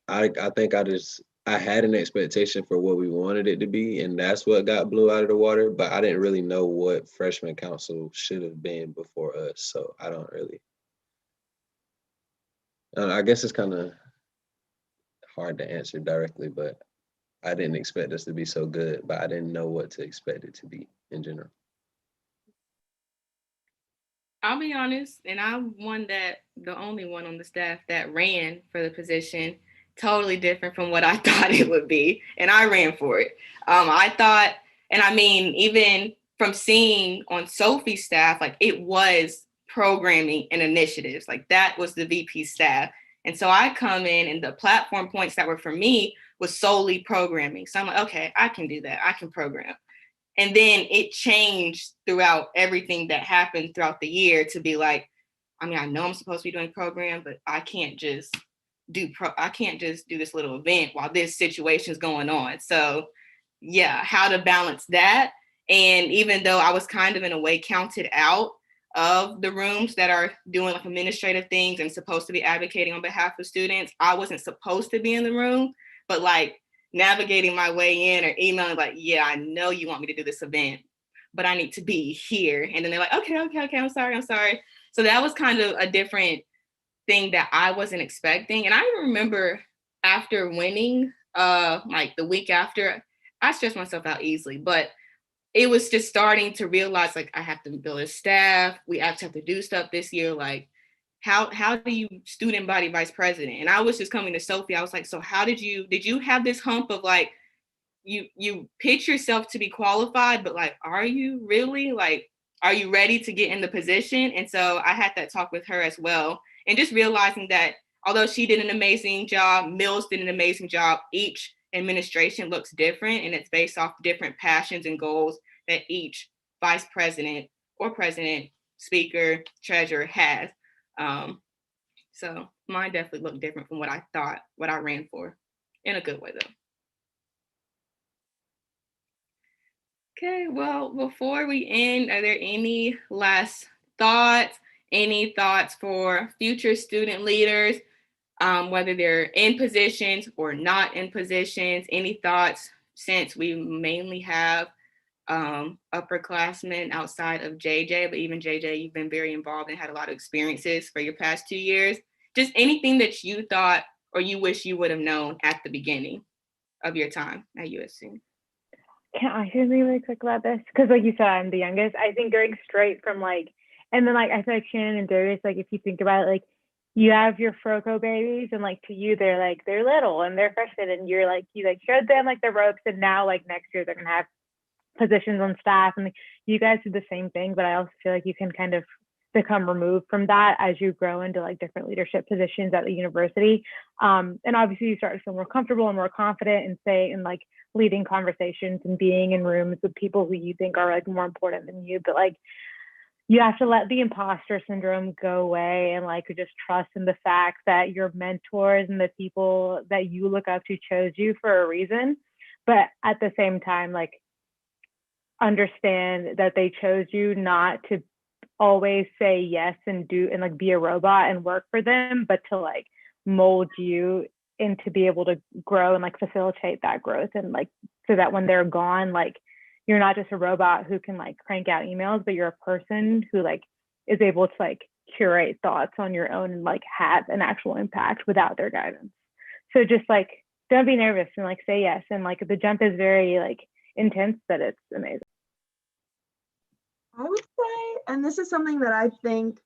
[SPEAKER 4] I think I had an expectation for what we wanted it to be, and that's what got blew out of the water. But I didn't really know what freshman council should have been before us, so I don't really. I guess it's kind of hard to answer directly, but I didn't expect us to be so good, but I didn't know what to expect it to be in general.
[SPEAKER 2] I'll be honest, and I'm the only one on the staff that ran for the position, totally different from what I thought it would be, and I ran for it. I thought, and I mean, even from seeing on Sophie's staff, like it was programming and initiatives, like that was the VP staff. And so I come in, and the platform points that were for me was solely programming. So I'm like, okay, I can do that. I can program. And then it changed throughout everything that happened throughout the year to be like, I mean, I know I'm supposed to be doing program, but I can't just do this little event while this situation's going on. So yeah, how to balance that. And even though I was kind of in a way counted out of the rooms that are doing like administrative things and supposed to be advocating on behalf of students, I wasn't supposed to be in the room, but like navigating my way in or emailing like, yeah, I know you want me to do this event, but I need to be here. And then they're like, okay, I'm sorry. So that was kind of a different thing that I wasn't expecting. And I remember after winning, like the week after, I stressed myself out easily, but it was just starting to realize like I have to build a staff. We actually have to do stuff this year. Like how do you student body vice president? And I was just coming to Sophie. I was like, so how did you have this hump of like, you pitch yourself to be qualified, but like, are you really like, are you ready to get in the position? And so I had that talk with her as well. And just realizing that although she did an amazing job, Mills did an amazing job, each administration looks different and it's based off different passions and goals that each vice president or president, speaker, treasurer has. So mine definitely looked different from what I thought, what I ran for, in a good way though. Okay, well, before we end, are there any last thoughts, any thoughts for future student leaders, whether they're in positions or not in positions? Any thoughts, since we mainly have upperclassmen outside of JJ, but even JJ, you've been very involved and had a lot of experiences for your past 2 years. Just anything that you thought or you wish you would have known at the beginning of your time at USC.
[SPEAKER 5] Can I say something really quick about this? Because like you said, I'm the youngest. I think going straight from like, and then like I feel like Shannon and Darius, like if you think about it, like you have your Froco babies and like to you, they're little and they're freshmen and you're like, you like showed them like the ropes and now like next year they're gonna have positions on staff and like, you guys do the same thing, but I also feel like you can kind of become removed from that as you grow into like different leadership positions at the university. And obviously you start to feel more comfortable and more confident and say in like leading conversations and being in rooms with people who you think are like more important than you, but like you have to let the imposter syndrome go away and like just trust in the fact that your mentors and the people that you look up to chose you for a reason. But at the same time, like understand that they chose you not to always say yes and do and like be a robot and work for them, but to like mold you and to be able to grow and like facilitate that growth and like so that when they're gone, like you're not just a robot who can like crank out emails, but you're a person who like is able to like curate thoughts on your own and like have an actual impact without their guidance. So just like don't be nervous and like say yes. And like the jump is very like intense, but it's amazing.
[SPEAKER 6] I would say, and this is something that I think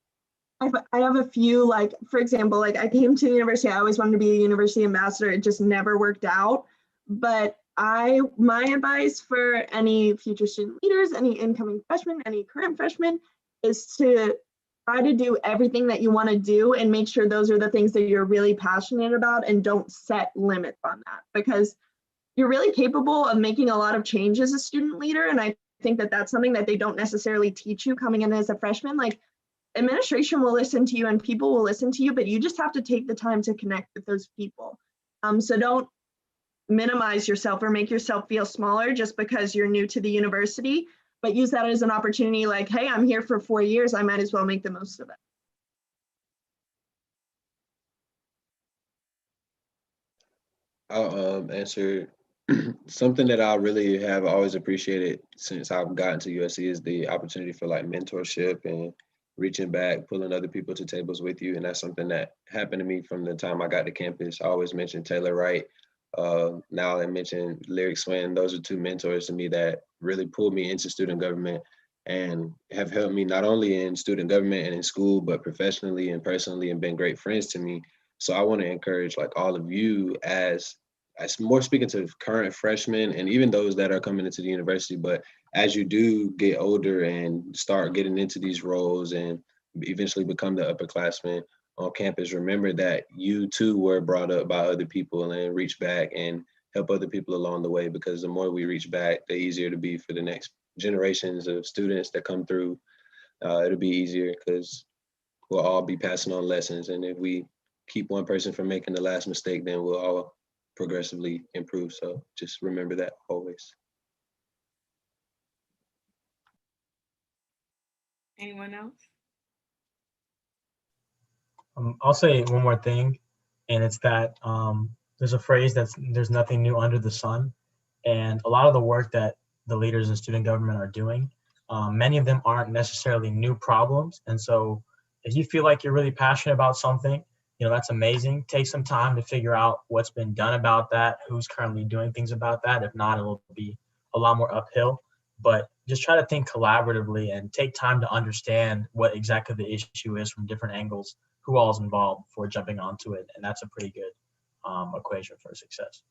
[SPEAKER 6] I have a few, like, for example, like I came to the university, I always wanted to be a university ambassador. It just never worked out. But my advice for any future student leaders, any incoming freshmen, any current freshmen, is to try to do everything that you want to do and make sure those are the things that you're really passionate about and don't set limits on that, because you're really capable of making a lot of change as a student leader. And I think that that's something that they don't necessarily teach you coming in as a freshman. Like administration will listen to you and people will listen to you, but you just have to take the time to connect with those people. So don't minimize yourself or make yourself feel smaller just because you're new to the university, but use that as an opportunity like, hey, I'm here for 4 years, I might as well make the most of it.
[SPEAKER 4] I'll answer something that I really have always appreciated since I've gotten to USC is the opportunity for like mentorship and reaching back, pulling other people to tables with you. And that's something that happened to me from the time I got to campus. I always mention Taylor Wright. Now I mentioned Lyric Swin. Those are two mentors to me that really pulled me into student government and have helped me not only in student government and in school, but professionally and personally and been great friends to me. So I want to encourage like all of you as more speaking to current freshmen and even those that are coming into the university, but as you do get older and start getting into these roles and eventually become the upperclassmen on campus, remember that you too were brought up by other people and reach back and help other people along the way, because the more we reach back, the easier to be for the next generations of students that come through. It'll be easier because we'll all be passing on lessons. And if we keep one person from making the last mistake, then we'll all progressively improve. So just remember that always.
[SPEAKER 2] Anyone else?
[SPEAKER 7] I'll say one more thing, and it's that there's a phrase that's there's nothing new under the sun. And a lot of the work that the leaders in student government are doing, many of them aren't necessarily new problems. And so if you feel like you're really passionate about something, that's amazing. Take some time to figure out what's been done about that, who's currently doing things about that. If not, it'll be a lot more uphill. But just try to think collaboratively and take time to understand what exactly the issue is from different angles, who all is involved before jumping onto it. And that's a pretty good equation for success.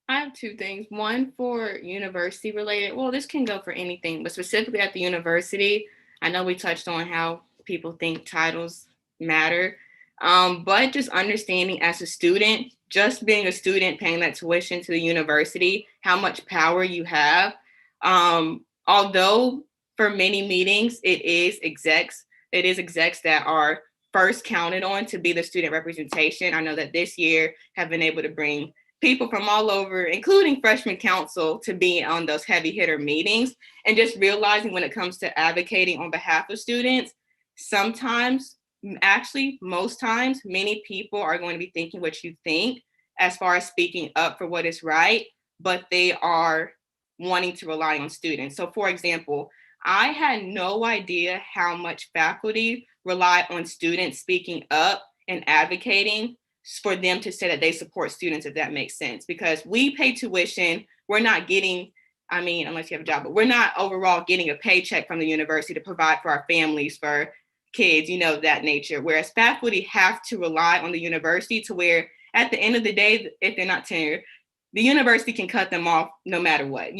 [SPEAKER 2] I have two things. One for university related. Well, this can go for anything, but specifically at the university, I know we touched on how people think titles matter, but just understanding as a student, just being a student paying that tuition to the university, how much power you have. Although for many meetings, it is execs that are first counted on to be the student representation. I know that this year have been able to bring people from all over, including freshman council, to be on those heavy hitter meetings. And just realizing when it comes to advocating on behalf of students, sometimes, actually most times, many people are going to be thinking what you think as far as speaking up for what is right, but they are wanting to rely on students. So for example, I had no idea how much faculty rely on students speaking up and advocating for them to say that they support students, if that makes sense, because we pay tuition. We're not getting, unless you have a job, but we're not overall getting a paycheck from the university to provide for our families, for kids, that nature. Whereas faculty have to rely on the university to where at the end of the day, if they're not tenured, the university can cut them off no matter what,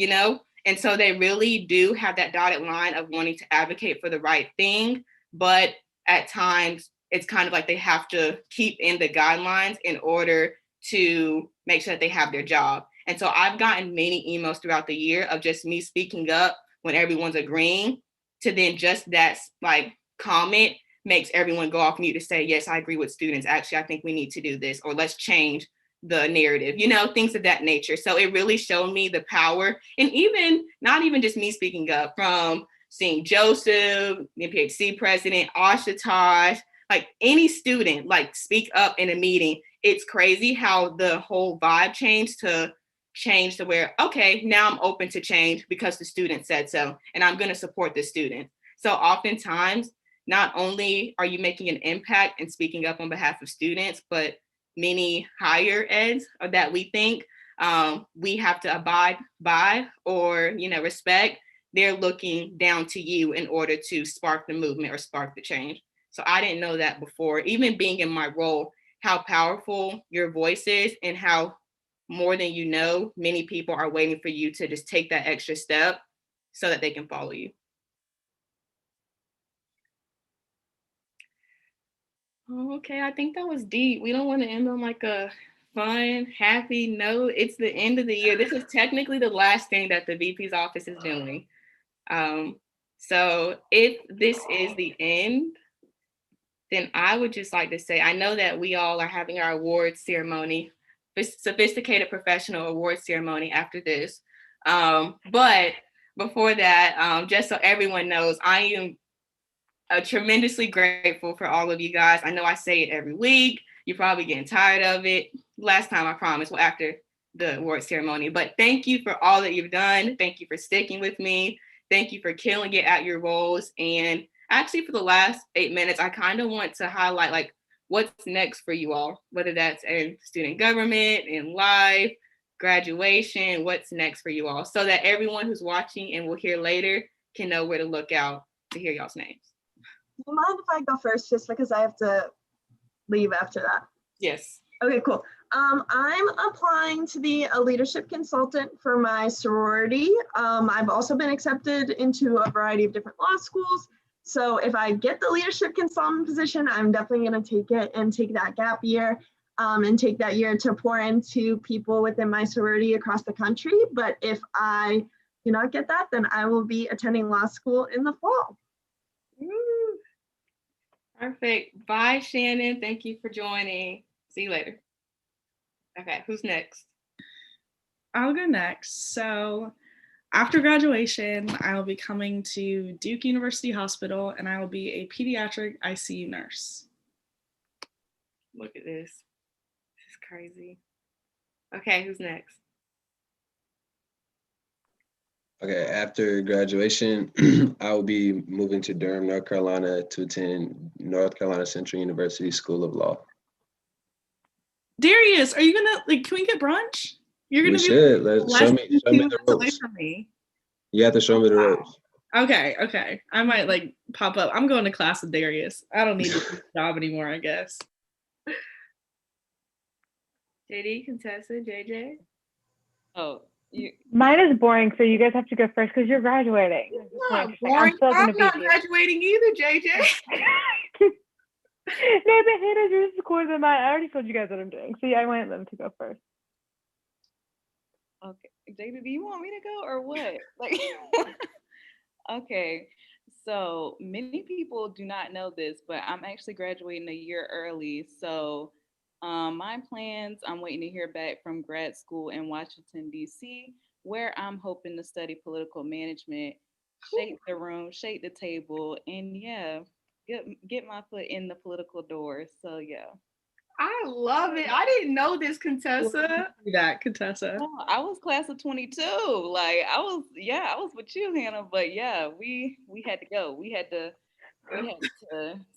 [SPEAKER 2] And so they really do have that dotted line of wanting to advocate for the right thing. But at times, it's kind of like they have to keep in the guidelines in order to make sure that they have their job. And so I've gotten many emails throughout the year of just me speaking up when everyone's agreeing, to then just that like comment makes everyone go off mute to say, yes, I agree with students. Actually, I think we need to do this, or let's change the narrative, things of that nature. So it really showed me the power, and even not even just me speaking up, from seeing Joseph, the PHC president, Ashutosh, like any student, like speak up in a meeting. It's crazy how the whole vibe changed to where, okay, now I'm open to change because the student said so, and I'm going to support the student. So oftentimes, not only are you making an impact and speaking up on behalf of students, but many higher eds that we think we have to abide by or, respect, they're looking down to you in order to spark the movement or spark the change. So I didn't know that before, even being in my role, how powerful your voice is, and how more than many people are waiting for you to just take that extra step so that they can follow you. Okay, I think that was deep. We don't want to end on like a fun, happy note. It's the end of the year. This is technically the last thing that the VP's office is doing. So if this is the end, then I would just like to say, I know that we all are having our awards ceremony, sophisticated professional awards ceremony after this. But before that, just so everyone knows, I am tremendously grateful for all of you guys. I know I say it every week. You're probably getting tired of it. Last time, I promise, well, after the award ceremony. But thank you for all that you've done. Thank you for sticking with me. Thank you for killing it at your roles. And actually, for the last 8 minutes, I kind of want to highlight like what's next for you all, whether that's in student government, in life, graduation, what's next for you all, so that everyone who's watching and will hear later can know where to look out to hear y'all's names.
[SPEAKER 6] Do you mind if I go first, just because I have to leave after that?
[SPEAKER 2] Yes.
[SPEAKER 6] Okay, cool. I'm applying to be a leadership consultant for my sorority. I've also been accepted into a variety of different law schools. So if I get the leadership consultant position, I'm definitely going to take it and take that gap year and take that year to pour into people within my sorority across the country. But if I do not get that, then I will be attending law school in the fall.
[SPEAKER 2] Woo. Perfect. Bye, Shannon. Thank you for joining. See you later. Okay, who's next?
[SPEAKER 3] I'll go next. So after graduation, I will be coming to Duke University Hospital and I will be a pediatric ICU nurse.
[SPEAKER 2] Look at this. This is crazy. Okay, who's next?
[SPEAKER 4] Okay, after graduation, I will be moving to Durham, North Carolina to attend North Carolina Central University School of Law.
[SPEAKER 3] Darius, are you gonna can we get brunch? You're gonna
[SPEAKER 4] We should. Show me the
[SPEAKER 3] away
[SPEAKER 4] ropes.
[SPEAKER 3] from me.
[SPEAKER 4] You have to show me the ropes.
[SPEAKER 3] Okay. I might pop up. I'm going to class with Darius. I don't need this job anymore, I guess.
[SPEAKER 2] JD, Contessa, JJ.
[SPEAKER 8] Oh,
[SPEAKER 5] Mine is boring, so you guys have to go first because you're graduating.
[SPEAKER 2] I'm not graduating either, JJ.
[SPEAKER 5] No, but Hannah's yours is cooler than mine. I already told you guys what I'm doing. So yeah, I wanted them to go first.
[SPEAKER 8] okay. JD, do you want me to go or what? Like, okay. So many people do not know this, but I'm actually graduating a year early. So my plans, I'm waiting to hear back from grad school in Washington, D.C., where I'm hoping to study political management, shake the room, shake the table, and yeah, get my foot in the political door. So yeah.
[SPEAKER 2] I love it. I didn't know this, Contessa.
[SPEAKER 3] Contessa.
[SPEAKER 8] Oh, I was class of 22. Like I was with you, Hannah. But yeah, we had to go. We had to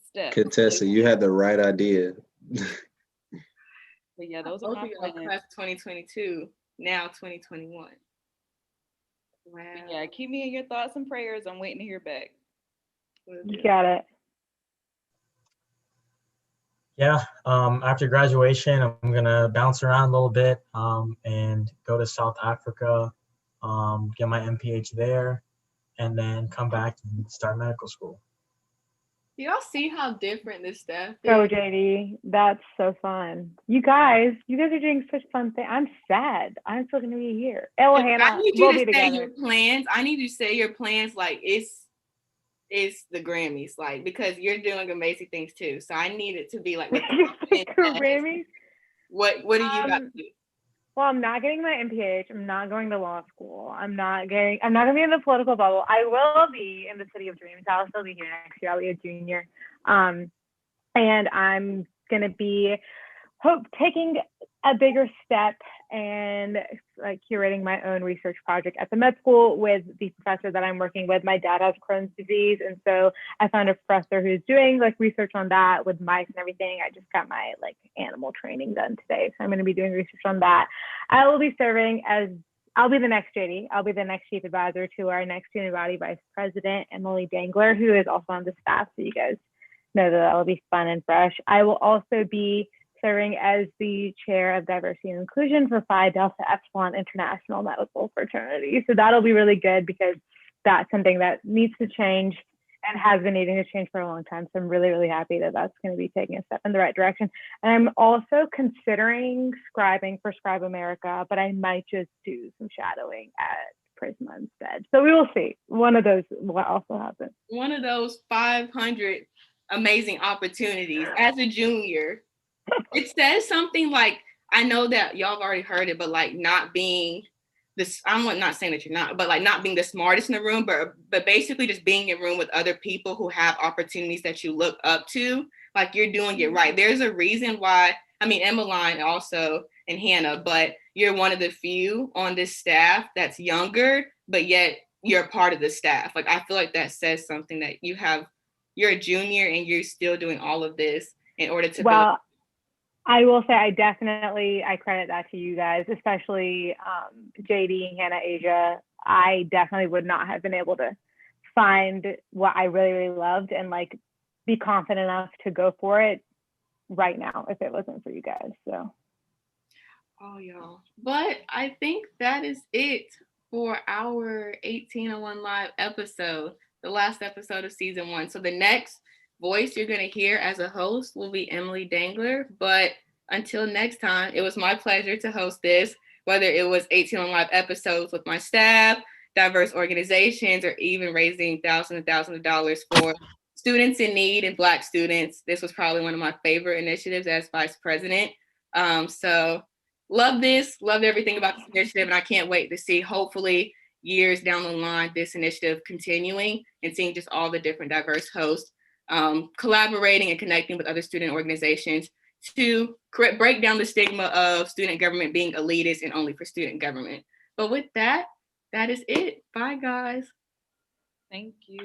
[SPEAKER 8] step.
[SPEAKER 4] Contessa, you had the right idea.
[SPEAKER 8] But yeah, those are my plans.
[SPEAKER 2] Class 2022, now 2021. Wow.
[SPEAKER 8] But yeah, keep me in your thoughts and prayers. I'm waiting to hear back.
[SPEAKER 5] You got it.
[SPEAKER 7] Yeah, after graduation, I'm gonna bounce around a little bit and go to South Africa, get my MPH there, and then come back and start medical school.
[SPEAKER 2] Do y'all see how different this stuff is?
[SPEAKER 5] Go, JD. That's so fun. You guys are doing such fun things. I'm sad. I'm still gonna be here. Hannah,
[SPEAKER 2] I need you to say your plans. I need you to say your plans like it's the Grammys, like, because you're doing amazing things too. So I need it to be like
[SPEAKER 5] Grammys.
[SPEAKER 2] What do you got to do?
[SPEAKER 5] Well, I'm not getting my MPH. I'm not going to law school. I'm not gonna be in the political bubble. I will be in the city of dreams. I'll still be here next year. I'll be a junior. And I'm gonna be taking a bigger step and like curating my own research project at the med school with the professor that I'm working with. My dad has Crohn's disease, and so I found a professor who's doing like research on that with mice and everything. I just got my like animal training done today, so I'm going to be doing research on that. I will be serving as I'll be the next JD. I'll be the next chief advisor to our next student body vice president, Emily Dangler, who is also on the staff. So you guys know that will be fun and fresh. I will also be serving as the chair of diversity and inclusion for Phi Delta Epsilon International Medical Fraternity. So that'll be really good because that's something that needs to change and has been needing to change for a long time. So I'm really, really happy that that's going to be taking a step in the right direction. And I'm also considering scribing for Scribe America, but I might just do some shadowing at Prisma instead. So we will see. One of those will also happen.
[SPEAKER 2] One of those 500 amazing opportunities as a junior. It says something like, I know that y'all have already heard it, but like not being this, I'm not saying that you're not, but like not being the smartest in the room, but basically just being in a room with other people who have opportunities that you look up to, like you're doing it right. There's a reason why, I mean, Emmeline also and Hannah, but you're one of the few on this staff that's younger, but yet you're a part of the staff. Like, I feel like that says something that you're a junior and you're still doing all of this in order to.
[SPEAKER 5] Well, I will say I credit that to you guys, especially JD, Hannah, Asia. I definitely would not have been able to find what I really, really loved and like be confident enough to go for it right now if it wasn't for you guys. So.
[SPEAKER 2] Oh, y'all. But I think that is it for our 1801 Live episode, the last episode of season 1. So the next voice you're going to hear as a host will be Emily Dangler. But until next time, it was my pleasure to host this, whether it was 1801 Live episodes with my staff, diverse organizations, or even raising thousands and thousands of dollars for students in need and Black students. This was probably one of my favorite initiatives as vice president. So love this, love everything about this initiative, and I can't wait to see, hopefully, years down the line, this initiative continuing and seeing just all the different diverse hosts collaborating and connecting with other student organizations to break down the stigma of student government being elitist and only for student government. But with that, that is it. Bye, guys.
[SPEAKER 8] Thank you.